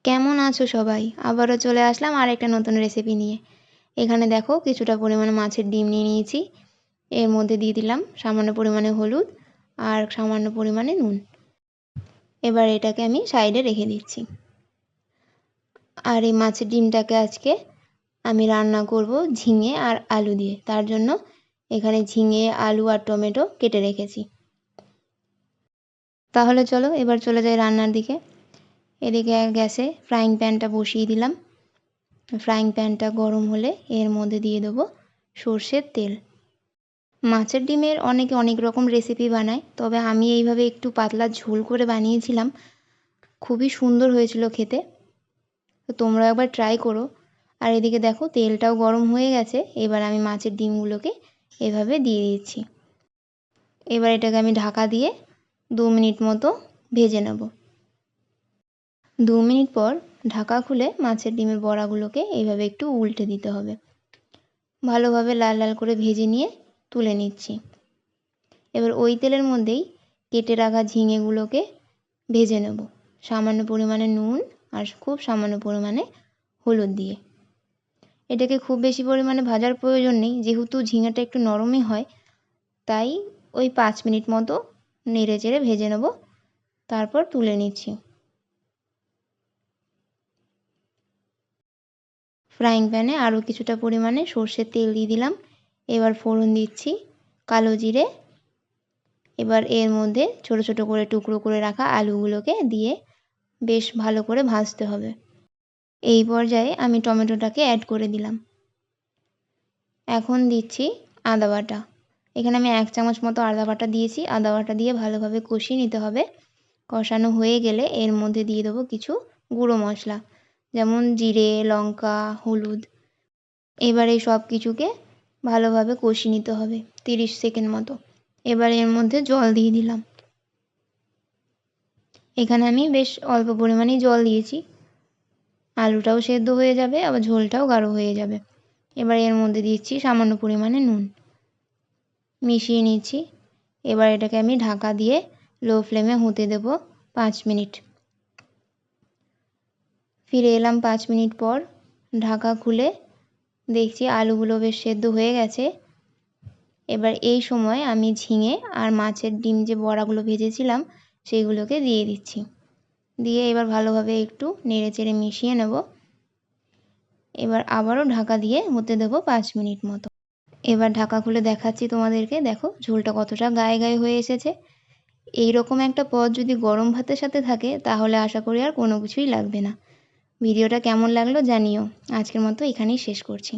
কেমন আছো সবাই? আবারও চলে আসলাম আরেকটা নতুন রেসিপি নিয়ে। এখানে দেখো কিছুটা পরিমাণে মাছের ডিম নিয়ে নিয়েছি। এর মধ্যে দিয়ে দিলাম সামান্য পরিমাণে হলুদ আর সামান্য পরিমাণে নুন। এবার এটাকে আমি সাইডে রেখে দিচ্ছি। আর এই মাছের ডিমটাকে আজকে আমি রান্না করব ঝিঙে আর আলু দিয়ে। তার জন্য এখানে ঝিঙে, আলু আর টমেটো কেটে রেখেছি। তাহলে চলো এবার চলে যাই রান্নার দিকে। এদিকে গ্যাসে ফ্রাইং প্যানটা বসিয়ে দিলাম। ফ্রাইং প্যানটা গরম হলে এর মধ্যে দিয়ে দেবো সর্ষের তেল। মাছের ডিমের অনেকে অনেক রকম রেসিপি বানায়, তবে আমি এইভাবে একটু পাতলা ঝোল করে বানিয়েছিলাম। খুবই সুন্দর হয়েছিল খেতে। তো তোমরা একবার ট্রাই করো। আর এদিকে দেখো তেলটাও গরম হয়ে গেছে। এবার আমি মাছের ডিমগুলোকে এভাবে দিয়ে দিচ্ছি। এবার এটাকে আমি ঢাকা দিয়ে 2 মিনিট মতো ভেজে নেব। 2 মিনিট পর ঢাকা খুলে মাছের ডিমের বড়াগুলোকে এইভাবে একটু উল্টে দিতে হবে। ভালোভাবে লাল লাল করে ভেজে নিয়ে তুলে নিচ্ছি। এবার ওই তেলের মধ্যেই কেটে রাখা ঝিঙেগুলোকে ভেজে নেব সামান্য পরিমাণে নুন আর খুব সামান্য পরিমাণে হলুদ দিয়ে। এটাকে খুব বেশি পরিমাণে ভাজার প্রয়োজন নেই, যেহেতু ঝিঙেটা একটু নরমই হয়। তাই ওই 5 মিনিট মতো নেড়ে চেড়ে ভেজে নেব, তারপর তুলে নিচ্ছি। ফ্রাইং প্যানে আরও কিছুটা পরিমাণে সর্ষের তেল দিয়ে দিলাম। এবার ফোড়ন দিচ্ছি কালো জিরে। এবার এর মধ্যে ছোট ছোট করে টুকরো করে রাখা আলুগুলোকে দিয়ে বেশ ভালো করে ভাজতে হবে। এই পর্যায়ে আমি টমেটোটাকে অ্যাড করে দিলাম। এখন দিচ্ছি আদা বাটা। এখানে আমি 1 চামচ মতো আদা বাটা দিয়েছি। আদা বাটা দিয়ে ভালোভাবে কষিয়ে নিতে হবে। কষানো হয়ে গেলে এর মধ্যে দিয়ে দেবো কিছু গুঁড়ো মশলা, যেমন জিরে, লঙ্কা, হলুদ। এবার এই সব কিছুকে ভালোভাবে কষিয়ে নিতে হবে 30 সেকেন্ড মতো। এবার এর মধ্যে জল দিয়ে দিলাম। এখানে আমি বেশ অল্প পরিমাণেই জল দিয়েছি। আলুটাও সেদ্ধ হয়ে যাবে, আবার ঝোলটাও গাঢ় হয়ে যাবে। এবার এর মধ্যে দিচ্ছি সামান্য পরিমাণে নুন। মিশিয়ে নিচ্ছি। এবার এটাকে আমি ঢাকা দিয়ে লো ফ্লেমে হতে দেব 5 মিনিট। ফিরে এলাম 5 মিনিট পর। ঢাকা খুলে দেখছি আলুগুলো বেশ সেদ্ধ হয়ে গেছে। এবার এই সময় আমি ঝিঙে আর মাছের ডিম যে বড়াগুলো ভেজেছিলাম সেইগুলোকে দিয়ে দিচ্ছি। দিয়ে এবার ভালোভাবে একটু নেড়ে চেড়ে মিশিয়ে নেব। এবার আবারও ঢাকা দিয়ে হতে দেবো 5 মিনিট মতো। এবার ঢাকা খুলে দেখাচ্ছি তোমাদেরকে। দেখো ঝোলটা কতটা গায়ে গায়ে হয়ে এসেছে। এই রকম একটা পদ যদি গরম ভাতের সাথে থাকে তাহলে আশা করি আর কোনো কিছুই লাগবে না। ভিডিওটা কেমন লাগলো জানিও। আজকের মতো এখানেই শেষ করছি।